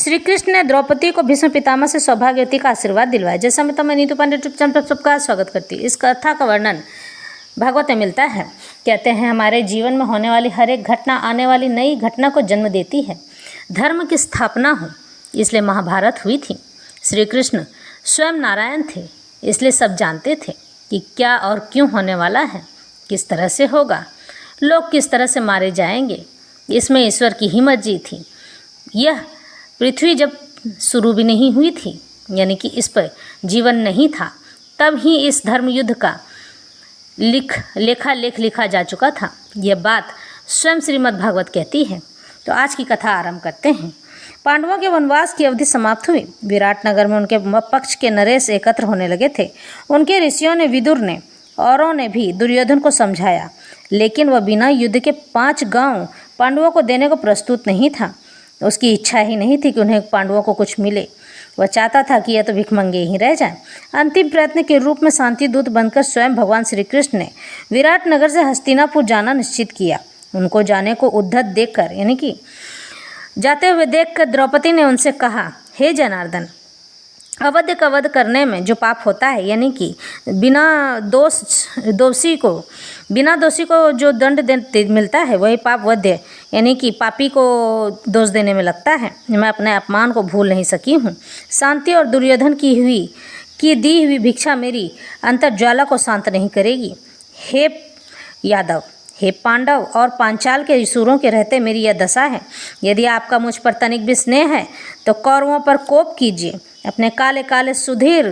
श्री कृष्ण ने द्रौपदी को भीष्म पितामह से सौभाग्यवती का आशीर्वाद दिलवाया। जैसा मैं तो नीतू पांडे यूट्यूब चैनल पर सबका स्वागत करती हूँ। इस कथा का वर्णन भागवत में मिलता है। कहते हैं हमारे जीवन में होने वाली हर एक घटना आने वाली नई घटना को जन्म देती है। धर्म की स्थापना हो इसलिए महाभारत हुई थी। श्री कृष्ण स्वयं नारायण थे, इसलिए सब जानते थे कि क्या और क्यों होने वाला है, किस तरह से होगा, लोग किस तरह से मारे जाएंगे। इसमें ईश्वर की ही मर्जी थी। यह पृथ्वी जब शुरू भी नहीं हुई थी, यानी कि इस पर जीवन नहीं था, तब ही इस धर्म युद्ध का लेखा लिखा जा चुका था। यह बात स्वयं श्रीमद् भागवत कहती है। तो आज की कथा आरंभ करते हैं। पांडवों के वनवास की अवधि समाप्त हुई। विराट नगर में उनके पक्ष के नरेश एकत्र होने लगे थे। उनके ऋषियों ने, विदुर ने, औरों ने भी दुर्योधन को समझाया, लेकिन वह बिना युद्ध के 5 गांव पांडवों को देने को प्रस्तुत नहीं था। उसकी इच्छा ही नहीं थी कि उन्हें पांडवों को कुछ मिले। वह चाहता था कि यह तो भिखमंगे ही रह जाए। अंतिम प्रयत्न के रूप में शांति दूत बनकर स्वयं भगवान श्री कृष्ण ने विराट नगर से हस्तिनापुर जाना निश्चित किया। उनको जाने को उद्धत देखकर, यानी कि जाते हुए देखकर द्रौपदी ने उनसे कहा, हे जनार्दन, अवध का वध करने में जो पाप होता है, यानी कि बिना दोषी को जो दंड मिलता है, वही पाप वध है, यानी कि पापी को दोष देने में लगता है। मैं अपने अपमान को भूल नहीं सकी हूँ। शांति और दुर्योधन की दी हुई भिक्षा मेरी अंतर्ज्वाला को शांत नहीं करेगी। हे यादव, हे पांडव और पांचाल के सूरों के रहते मेरी यह दशा है। यदि आपका मुझ पर तनिक भी स्नेह है तो कौरवों पर कोप कीजिए। अपने काले काले सुधीर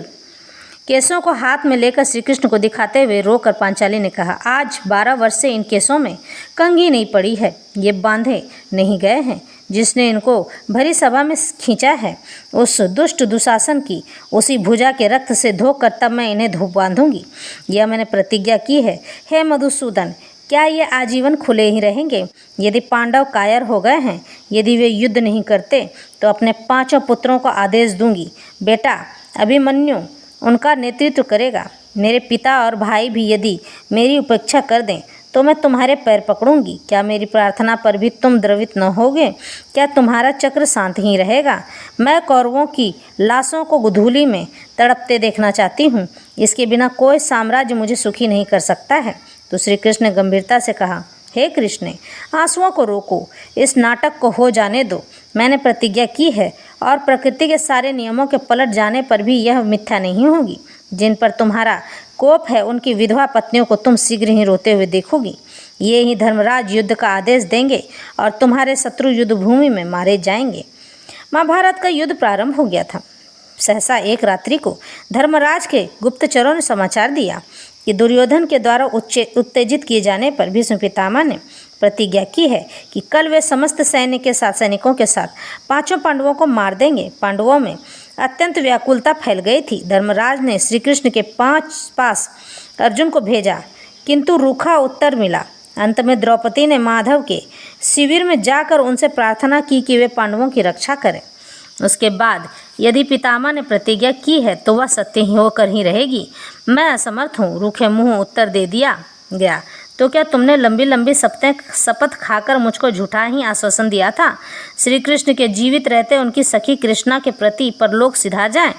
केसों को हाथ में लेकर श्री कृष्ण को दिखाते हुए रोकर पांचाली ने कहा, आज 12 वर्ष से इन केसों में कंघी नहीं पड़ी है। ये बांधे नहीं गए हैं। जिसने इनको भरी सभा में खींचा है, उस दुष्ट दुशासन की उसी भुजा के रक्त से धोकर तब मैं इन्हें धो बांधूंगी। यह मैंने प्रतिज्ञा की है। हे मधुसूदन, क्या ये आजीवन खुले ही रहेंगे? यदि पांडव कायर हो गए हैं, यदि वे युद्ध नहीं करते, तो अपने 5 पुत्रों को आदेश दूंगी, बेटा अभिमन्यु उनका नेतृत्व करेगा। मेरे पिता और भाई भी यदि मेरी उपेक्षा कर दें तो मैं तुम्हारे पैर पकड़ूंगी। क्या मेरी प्रार्थना पर भी तुम द्रवित न होगे? क्या तुम्हारा चक्र शांत ही रहेगा? मैं कौरवों की लाशों को धूलि में तड़पते देखना चाहती हूँ। इसके बिना कोई साम्राज्य मुझे सुखी नहीं कर सकता है। तो श्री कृष्ण ने गंभीरता से कहा, हे कृष्ण, आंसुओं को रोको, इस नाटक को हो जाने दो। मैंने प्रतिज्ञा की है और प्रकृति के सारे नियमों के पलट जाने पर भी यह मिथ्या नहीं होगी। जिन पर तुम्हारा कोप है, उनकी विधवा पत्नियों को तुम शीघ्र ही रोते हुए देखोगी। ये ही धर्मराज युद्ध का आदेश देंगे और तुम्हारे शत्रु युद्ध भूमि में मारे जाएंगे। महाभारत का युद्ध प्रारंभ हो गया था। सहसा एक रात्रि को धर्मराज के गुप्तचरों ने समाचार दिया कि दुर्योधन के द्वारा उत्तेजित किए जाने पर भीष्म पितामह ने प्रतिज्ञा की है कि कल वे समस्त सैनिकों के साथ 5 पांडवों को मार देंगे। पांडवों में अत्यंत व्याकुलता फैल गई थी। धर्मराज ने श्री कृष्ण के पास अर्जुन को भेजा, किंतु रूखा उत्तर मिला। अंत में द्रौपदी ने माधव के शिविर में जाकर उनसे प्रार्थना की कि वे पांडवों की रक्षा करें। उसके बाद यदि पितामह ने प्रतिज्ञा की है तो वह सत्य ही होकर ही रहेगी। मैं असमर्थ हूँ, रूखे मुँह उत्तर दे दिया गया। तो क्या तुमने लंबी शपथ खाकर मुझको झूठा ही आश्वासन दिया था? श्री कृष्ण के जीवित रहते उनकी सखी कृष्णा के प्रति परलोक सिधा जाए,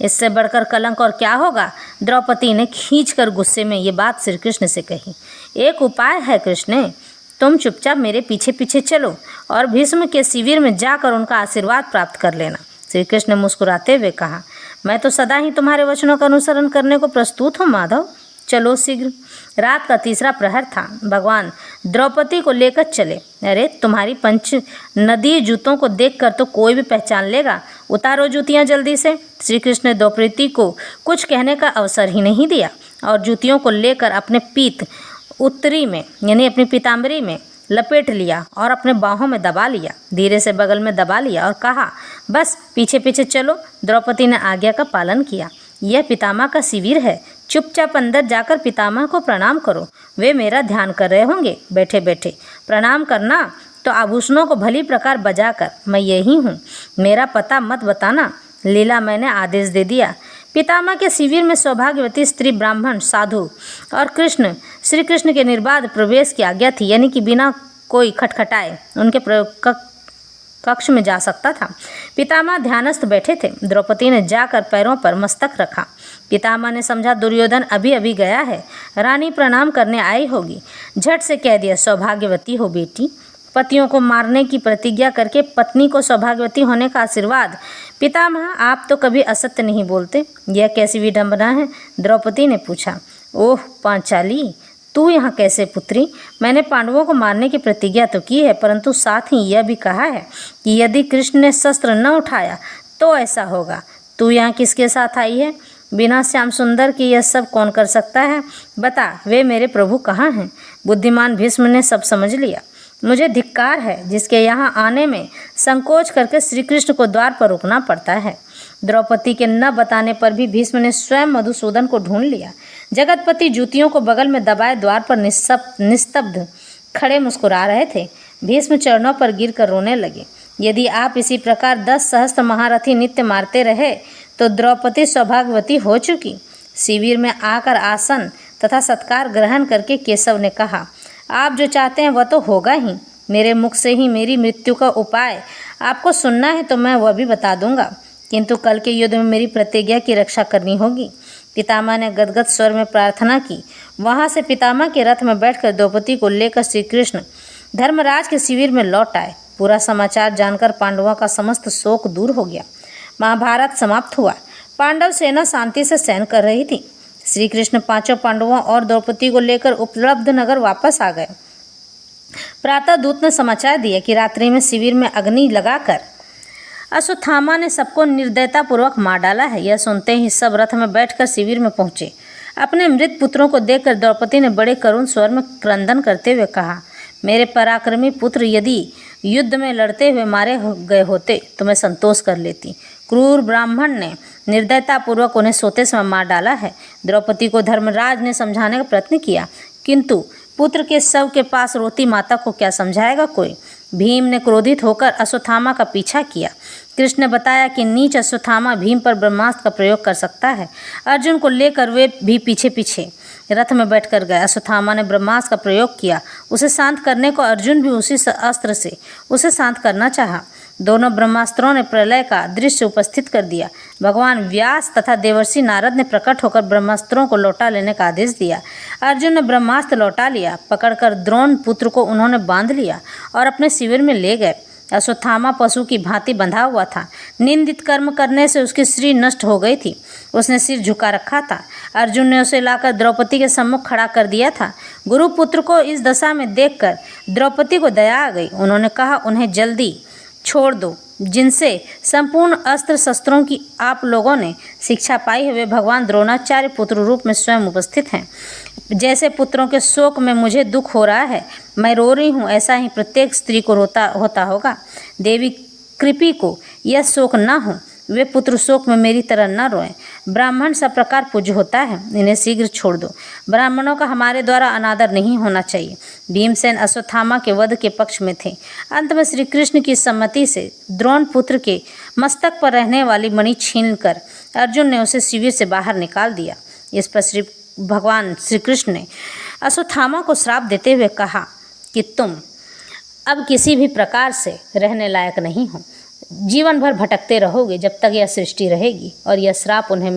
इससे बढ़कर कलंक और क्या होगा? द्रौपदी ने खींचकर गुस्से में ये बात श्री कृष्ण से कही। एक उपाय है कृष्ण, तुम चुपचाप मेरे पीछे पीछे चलो और भीष्म के शिविर में जाकर उनका आशीर्वाद प्राप्त कर लेना। श्री कृष्ण ने मुस्कुराते हुए कहा, मैं तो सदा ही तुम्हारे वचनों का अनुसरण करने को प्रस्तुत हूँ माधव, चलो शीघ्र। रात का 3रा प्रहर था। भगवान द्रौपदी को लेकर चले। अरे तुम्हारी 5 नदी जूतों को देखकर तो कोई भी पहचान लेगा, उतारो जूतियाँ जल्दी से। श्री कृष्ण ने द्रौपदी को कुछ कहने का अवसर ही नहीं दिया और जूतियों को लेकर अपने पीत उत्तरी में, यानी अपनी पीताम्बरी में लपेट लिया और अपने बाहों में दबा लिया, धीरे से बगल में दबा लिया और कहा, बस पीछे पीछे चलो। द्रौपदी ने आज्ञा का पालन किया। यह पितामह का शिविर है, चुपचाप अंदर जाकर पितामह को प्रणाम करो। वे मेरा ध्यान कर रहे होंगे बैठे बैठे। प्रणाम करना तो आभूषणों को भली प्रकार बजाकर, मैं यही हूँ, मेरा पता मत बताना। लीला मैंने आदेश दे दिया। पितामह के शिविर में सौभाग्यवती स्त्री, ब्राह्मण, साधु और श्री कृष्ण के निर्बाध प्रवेश की आज्ञा थी, यानी कि बिना कोई खटखटाए उनके कक्ष में जा सकता था। पितामह ध्यानस्थ बैठे थे। द्रौपदी ने जाकर पैरों पर मस्तक रखा। पितामह ने समझा दुर्योधन अभी अभी गया है, रानी प्रणाम करने आई होगी। झट से कह दिया, सौभाग्यवती हो बेटी। पतियों को मारने की प्रतिज्ञा करके पत्नी को सौभाग्यवती होने का आशीर्वाद। पितामह, आप तो कभी असत्य नहीं बोलते, यह कैसी विडंबना है? द्रौपदी ने पूछा। ओह पांचाली, तू यहाँ कैसे पुत्री? मैंने पांडवों को मारने की प्रतिज्ञा तो की है, परंतु साथ ही यह भी कहा है कि यदि कृष्ण ने शस्त्र न उठाया तो ऐसा होगा। तू यहाँ किसके साथ आई है? बिना श्याम सुंदर के यह सब कौन कर सकता है? बता, वे मेरे प्रभु कहाँ हैं? बुद्धिमान भीष्म ने सब समझ लिया। मुझे धिक्कार है जिसके यहाँ आने में संकोच करके श्री कृष्ण को द्वार पर रुकना पड़ता है। द्रौपदी के न बताने पर भी भीष्म ने स्वयं मधुसूदन को ढूंढ लिया। जगतपति जूतियों को बगल में दबाए द्वार पर निस्तब्ध खड़े मुस्कुरा रहे थे। भीष्म चरणों पर गिरकर रोने लगे। यदि आप इसी प्रकार 10 सहस्त्र महारथी नित्य मारते रहे तो द्रौपदी सौभाग्यवती हो चुकी। शिविर में आकर आसन तथा सत्कार ग्रहण करके केशव ने कहा, आप जो चाहते हैं वह तो होगा ही। मेरे मुख से ही मेरी मृत्यु का उपाय आपको सुनना है तो मैं वह भी बता दूंगा, किंतु कल के युद्ध में मेरी प्रतिज्ञा की रक्षा करनी होगी। पितामह ने गदगद स्वर में प्रार्थना की। वहां से पितामह के रथ में बैठकर द्रौपदी को लेकर श्री कृष्ण धर्मराज के शिविर में लौट आए। पूरा समाचार जानकर पांडवों का समस्त शोक दूर हो गया। महाभारत समाप्त हुआ। पांडव सेना शांति से शयन कर रही थी। श्री कृष्ण 5 पांडवों और द्रौपदी को लेकर उपलब्ध नगर वापस आ गए। प्रातः दूत ने समाचार दिया कि रात्रि में शिविर में अग्नि लगाकर अश्वत्थामा ने सबको निर्दयतापूर्वक मार डाला है। यह सुनते ही सब रथ में बैठकर शिविर में पहुंचे। अपने मृत पुत्रों को देखकर द्रौपदी ने बड़े करुण स्वर में क्रंदन करते हुए कहा, मेरे पराक्रमी पुत्र यदि युद्ध में लड़ते हुए मारे गए होते तो मैं संतोष कर लेती। क्रूर ब्राह्मण ने निर्दयतापूर्वक उन्हें सोते समय मार डाला है। द्रौपदी को धर्मराज ने समझाने का प्रयत्न किया, किंतु पुत्र के शव के पास रोती माता को क्या समझाएगा कोई। भीम ने क्रोधित होकर अश्वत्थामा का पीछा किया। कृष्ण ने बताया कि नीच अश्वत्थामा भीम पर ब्रह्मास्त्र का प्रयोग कर सकता है। अर्जुन को लेकर वे भी पीछे पीछे रथ में बैठकर गए। अश्वत्थामा ने ब्रह्मास्त्र का प्रयोग किया। उसे शांत करने को अर्जुन भी उसी अस्त्र से उसे शांत करना चाहा। दोनों ब्रह्मास्त्रों ने प्रलय का दृश्य उपस्थित कर दिया। भगवान व्यास तथा देवर्षि नारद ने प्रकट होकर ब्रह्मास्त्रों को लौटा लेने का आदेश दिया। अर्जुन ने ब्रह्मास्त्र लौटा लिया। पकड़कर द्रोण पुत्र को उन्होंने बांध लिया और अपने शिविर में ले गए। अश्वत्थामा पशु की भांति बंधा हुआ था। निंदित कर्म करने से उसकी श्री नष्ट हो गई थी। उसने सिर झुका रखा था। अर्जुन ने उसे लाकर द्रौपदी के सम्मुख खड़ा कर दिया था। गुरुपुत्र को इस दशा में देखकर द्रौपदी को दया आ गई। उन्होंने कहा, उन्हें जल्दी छोड़ दो। जिनसे संपूर्ण अस्त्र शस्त्रों की आप लोगों ने शिक्षा पाई है वे भगवान द्रोणाचार्य पुत्र रूप में स्वयं उपस्थित हैं। जैसे पुत्रों के शोक में मुझे दुख हो रहा है, मैं रो रही हूँ, ऐसा ही प्रत्येक स्त्री को होता होगा। देवी कृपी को यह शोक न हो, वे पुत्र शोक में मेरी तरह न रोएं। ब्राह्मण सब प्रकार पूज्य होता है, इन्हें शीघ्र छोड़ दो। ब्राह्मणों का हमारे द्वारा अनादर नहीं होना चाहिए। भीमसेन अश्वत्थामा के वध के पक्ष में थे। अंत में श्री कृष्ण की सम्मति से द्रोण पुत्र के मस्तक पर रहने वाली मणि छीनकर अर्जुन ने उसे शिविर से बाहर निकाल दिया। इस पर भगवान श्री कृष्ण ने अश्वत्थामा को श्राप देते हुए कहा कि तुम अब किसी भी प्रकार से रहने लायक नहीं हो। जीवन भर भटकते रहोगे जब तक यह सृष्टि रहेगी, और यह श्राप उन्हें